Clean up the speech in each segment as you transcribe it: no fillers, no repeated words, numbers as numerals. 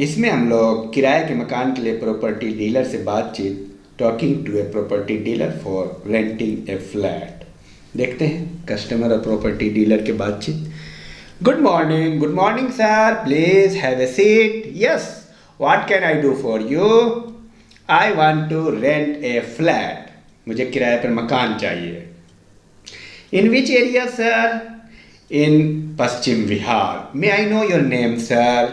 इसमें हम लोग किराए के मकान के लिए प्रॉपर्टी डीलर से बातचीत, talking to a property dealer for renting a flat. देखते हैं कस्टमर और प्रॉपर्टी डीलर के बातचीत। Good morning sir, please have a seat. Yes, what can I do for you? I want to rent a flat. मुझे किराए पर मकान चाहिए। In which area sir? In Paschim Vihar. May I know your name sir?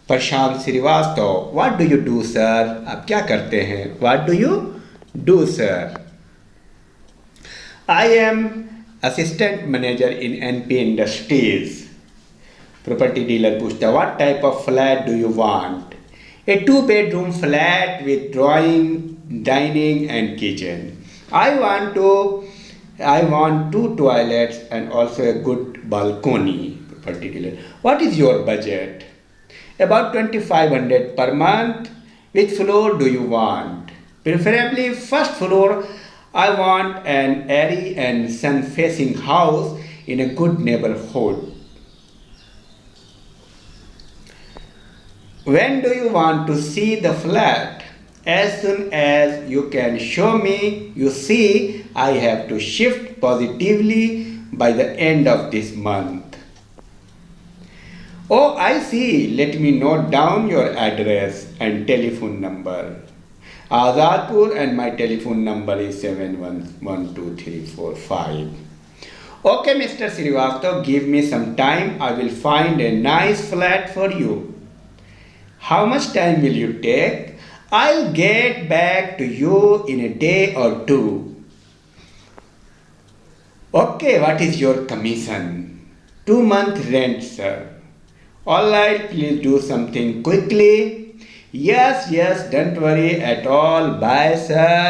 Prashant Shrivastava. What do you do sir? आप क्या करते हैं? What do you do sir? I am assistant manager in NP industries. Property dealer पूछता, what type of flat do you want? A 2-bedroom flat with drawing, dining and kitchen. I want 2 toilets and also a good balcony. Property dealer. What is your budget? About 2,500 per month. Which floor do you want? Preferably first floor. I want an airy and sun-facing house in a good neighborhood. When do you want to see the flat? As soon as you can show me. You see, I have to shift positively by the end of this month. Oh, I see. Let me note down your address and telephone number. Azadpur, and my telephone number is 71123445. Okay, Mr. Srivastav, give me some time. I will find a nice flat for you. How much time will you take? I'll get back to you in a day or two. Okay, what is your commission? 2-month rent, sir. Alright, please do something quickly. Yes, don't worry at all. Bye, sir.